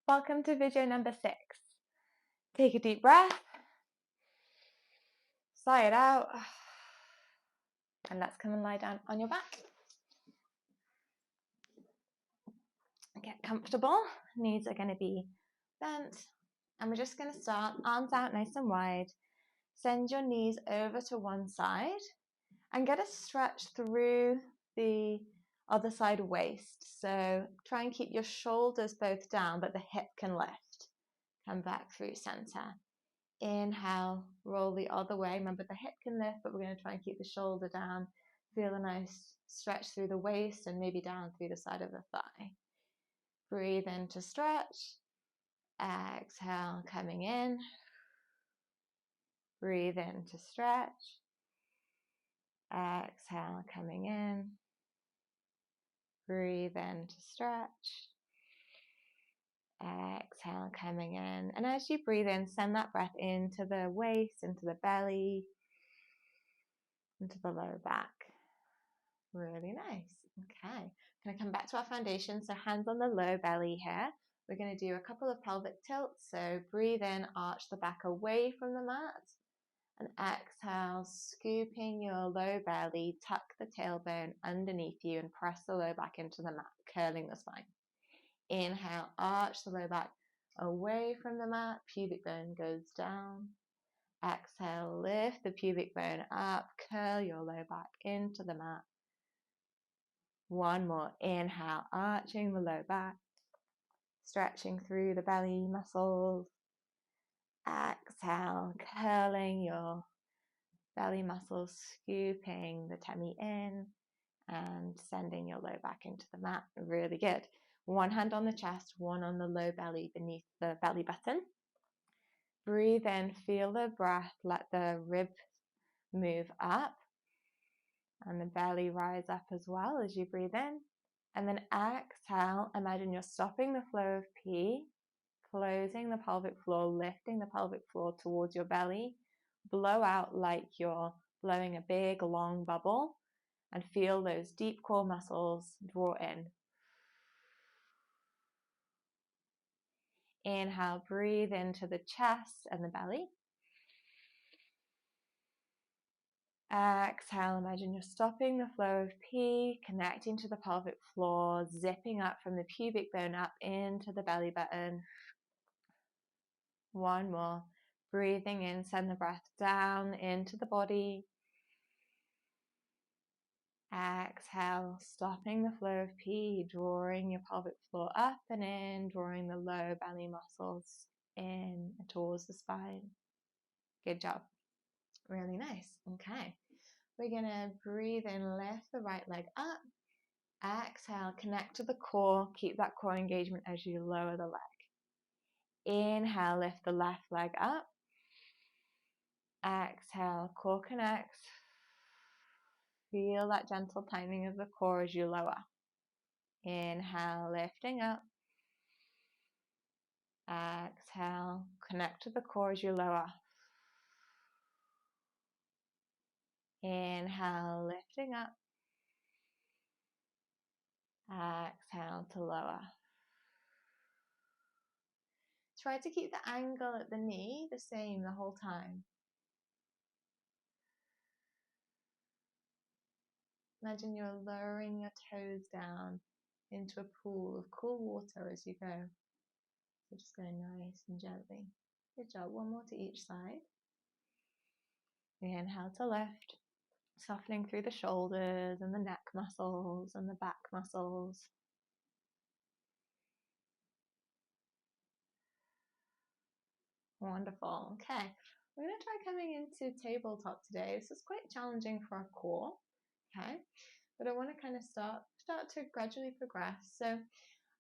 Welcome to video number 6. Take a deep breath, sigh it out, and let's come and lie down on your back. Get comfortable, knees are going to be bent, and we're just going to start arms out nice and wide. Send your knees over to one side and get a stretch through the other side waist. So try and keep your shoulders both down, but the hip can lift. Come back through center. Inhale, roll the other way. Remember, the hip can lift, but we're going to try and keep the shoulder down. Feel a nice stretch through the waist and maybe down through the side of the thigh. Breathe in to stretch. Exhale, coming in. Breathe in to stretch. Exhale, coming in. Breathe in to stretch. Exhale, coming in. And as you breathe in, send that breath into the waist, into the belly, into the lower back. Really nice. Okay. Going to come back to our foundation. So hands on the low belly here. We're going to do a couple of pelvic tilts. So breathe in, arch the back away from the mat. And exhale, scooping your low belly, tuck the tailbone underneath you and press the low back into the mat, curling the spine. Inhale, arch the low back away from the mat, pubic bone goes down. Exhale, lift the pubic bone up, curl your low back into the mat. One more. Inhale, arching the low back, stretching through the belly muscles. Exhale, curling your belly muscles, scooping the tummy in and sending your low back into the mat. Really good. One hand on the chest, one on the low belly beneath the belly button. Breathe in, feel the breath, let the ribs move up and the belly rise up as well as you breathe in. And then exhale, imagine you're stopping the flow of pee, closing the pelvic floor, lifting the pelvic floor towards your belly. Blow out like you're blowing a big long bubble and feel those deep core muscles draw in. Inhale, breathe into the chest and the belly. Exhale, imagine you're stopping the flow of pee, connecting to the pelvic floor, zipping up from the pubic bone up into the belly button. One more. Breathing in, send the breath down into the body. Exhale, stopping the flow of pee, drawing your pelvic floor up and in, drawing the low belly muscles in towards the spine. Good job. Really nice. Okay. We're going to breathe in, lift the right leg up. Exhale, connect to the core. Keep that core engagement as you lower the leg. Inhale, lift the left leg up. Exhale, core connects. Feel that gentle tightening of the core as you lower. Inhale, lifting up. Exhale, connect to the core as you lower. Inhale, lifting up. Exhale to lower. Try to keep the angle at the knee the same the whole time. Imagine you're lowering your toes down into a pool of cool water as you go. So just going nice and gently. Good job. One more to each side. Inhale to lift, softening through the shoulders and the neck muscles and the back muscles. Wonderful. Okay, we're going to try coming into tabletop today. This is quite challenging for our core. Okay, but I want to kind of start to gradually progress. So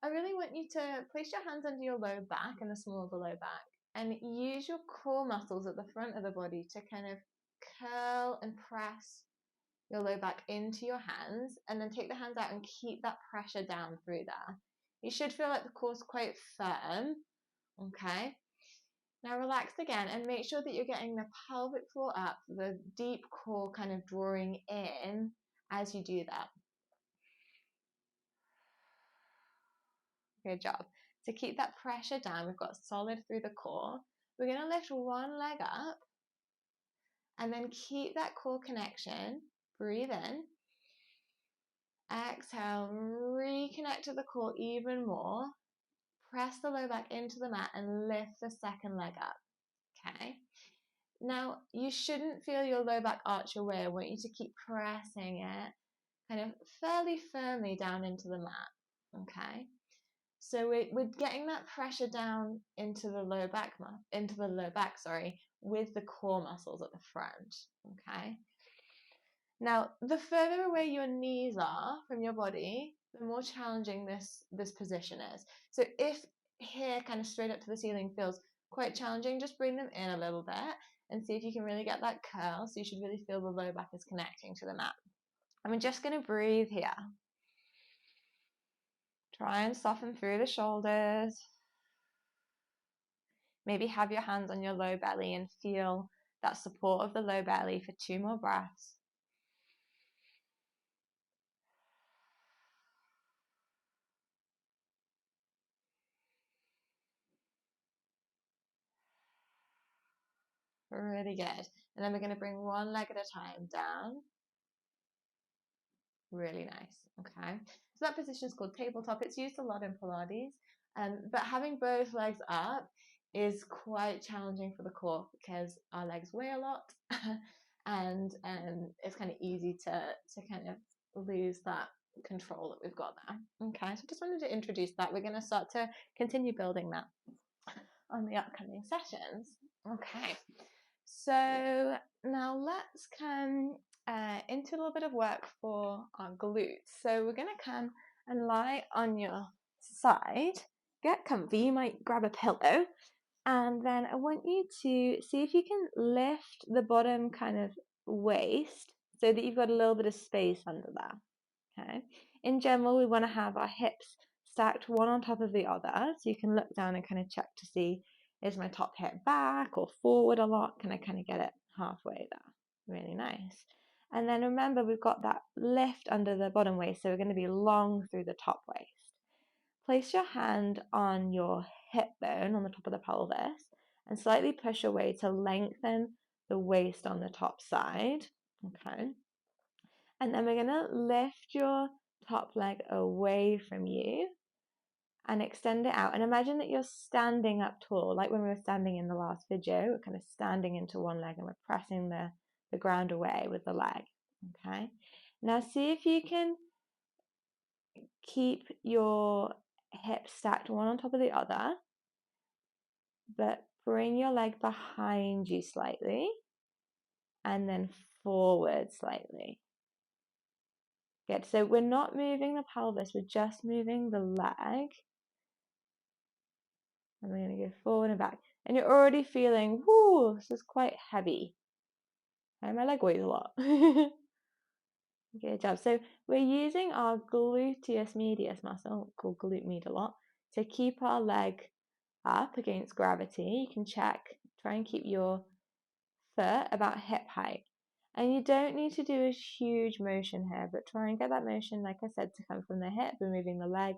I really want you to place your hands under your low back and the small of the low back and use your core muscles at the front of the body to kind of curl and press your low back into your hands, and then take the hands out and keep that pressure down through there. You should feel like the core's quite firm. Okay. Now relax again and make sure that you're getting the pelvic floor up, the deep core kind of drawing in as you do that. Good job. To keep that pressure down, we've got solid through the core. We're going to lift one leg up and then keep that core connection. Breathe in. Exhale, reconnect to the core even more. Press the low back into the mat and lift the second leg up. Okay. Now, you shouldn't feel your low back arch away. I want you to keep pressing it kind of fairly firmly down into the mat. Okay. So we're getting that pressure down into the low back, with the core muscles at the front. Okay. Now, the further away your knees are from your body, the more challenging this position is. So if here kind of straight up to the ceiling feels quite challenging, just bring them in a little bit and see if you can really get that curl. So you should really feel the low back is connecting to the mat. And we're just going to breathe here. Try and soften through the shoulders. Maybe have your hands on your low belly and feel that support of the low belly for 2 more breaths. Really good. And then we're going to bring one leg at a time down. Really nice. Okay. So that position is called tabletop. It's used a lot in Pilates. But having both legs up is quite challenging for the core because our legs weigh a lot and it's kind of easy to kind of lose that control that we've got there. Okay, so just wanted to introduce that. We're going to start to continue building that on the upcoming sessions. Okay, so now let's come into a little bit of work for our glutes. So we're going to come and lie on your side, get comfy. You might grab a pillow, and then I want you to see if you can lift the bottom kind of waist so that you've got a little bit of space under there. Okay. In general, we want to have our hips stacked one on top of the other, so you can look down and kind of check to see, is my top hip back or forward a lot? Can I kind of get it halfway there? Really nice. And then remember, we've got that lift under the bottom waist, so we're going to be long through the top waist. Place your hand on your hip bone on the top of the pelvis and slightly push away to lengthen the waist on the top side. Okay. And then we're going to lift your top leg away from you and extend it out. And imagine that you're standing up tall, like when we were standing in the last video. We're kind of standing into one leg and we're pressing the ground away with the leg. Okay. Now see if you can keep your hips stacked one on top of the other, but bring your leg behind you slightly and then forward slightly. Good. So we're not moving the pelvis, we're just moving the leg. And we're going to go forward and back. And you're already feeling, whoo, this is quite heavy. Okay, my leg weighs a lot. Good job. So we're using our gluteus medius muscle, called glute med a lot, to keep our leg up against gravity. You can check, try and keep your foot about hip height. And you don't need to do a huge motion here, but try and get that motion, like I said, to come from the hip, removing the leg,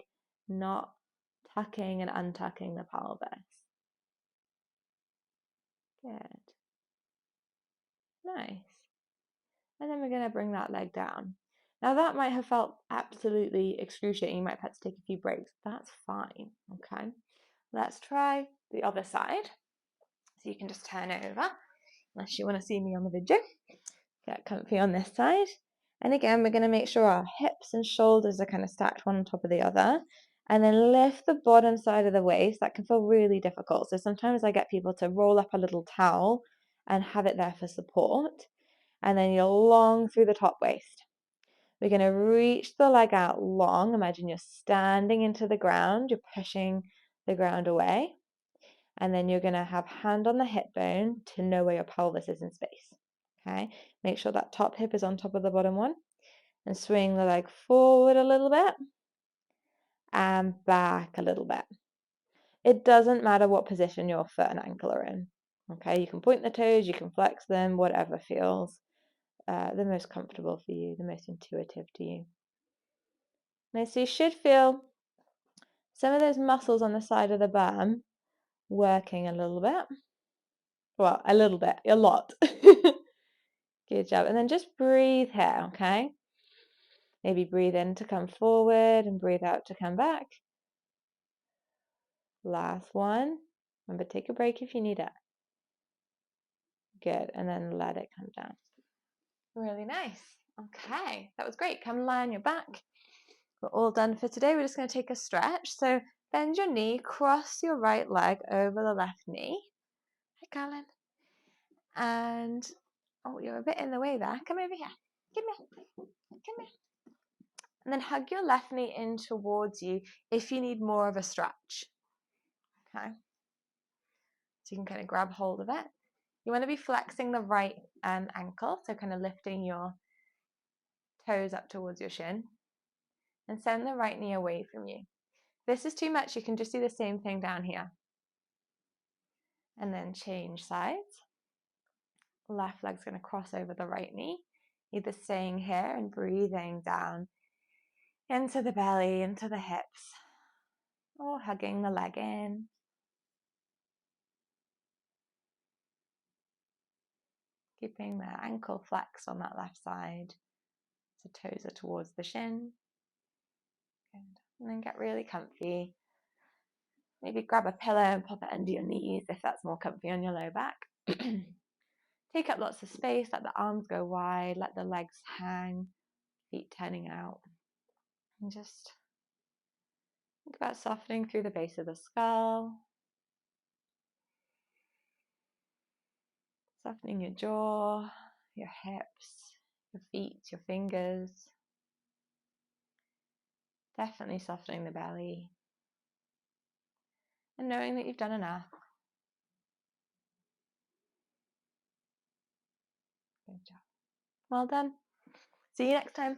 not tucking and untucking the pelvis. Good. Nice. And then we're going to bring that leg down. Now that might have felt absolutely excruciating. You might have had to take a few breaks. That's fine. Okay. Let's try the other side. So you can just turn over, unless you want to see me on the video. Get comfy on this side. And again, we're going to make sure our hips and shoulders are kind of stacked one on top of the other. And then lift the bottom side of the waist. That can feel really difficult. So sometimes I get people to roll up a little towel and have it there for support. And then you're long through the top waist. We're going to reach the leg out long. Imagine you're standing into the ground. You're pushing the ground away. And then you're going to have hand on the hip bone to know where your pelvis is in space. Okay, make sure that top hip is on top of the bottom one. And swing the leg forward a little bit and back a little bit. It doesn't matter what position your foot and ankle are in. Okay, you can point the toes, you can flex them, whatever feels the most comfortable for you, the most intuitive to you. Now, so you should feel some of those muscles on the side of the bum working a little bit. Well, a little bit, a lot. Good job. And then just breathe here, okay? Maybe breathe in to come forward and breathe out to come back. Last one. Remember, take a break if you need it. Good. And then let it come down. Really nice. Okay, that was great. Come lie on your back. We're all done for today. We're just going to take a stretch. So bend your knee, cross your right leg over the left knee. Hi, Karlyn. And, oh, you're a bit in the way there. Come over here. Come here. Come here. And then hug your left knee in towards you if you need more of a stretch. Okay. So you can kind of grab hold of it. You want to be flexing the right ankle, so kind of lifting your toes up towards your shin. And send the right knee away from you. If this is too much, you can just do the same thing down here. And then change sides. Left leg's going to cross over the right knee. Either staying here and breathing down into the belly, into the hips, or hugging the leg in. Keeping the ankle flexed on that left side. So toes are towards the shin. Good. And then get really comfy. Maybe grab a pillow and pop it under your knees if that's more comfy on your low back. Take up lots of space, let the arms go wide, let the legs hang, feet turning out. And just think about softening through the base of the skull. Softening your jaw, your hips, your feet, your fingers. Definitely softening the belly. And knowing that you've done enough. Good job. Well done. See you next time.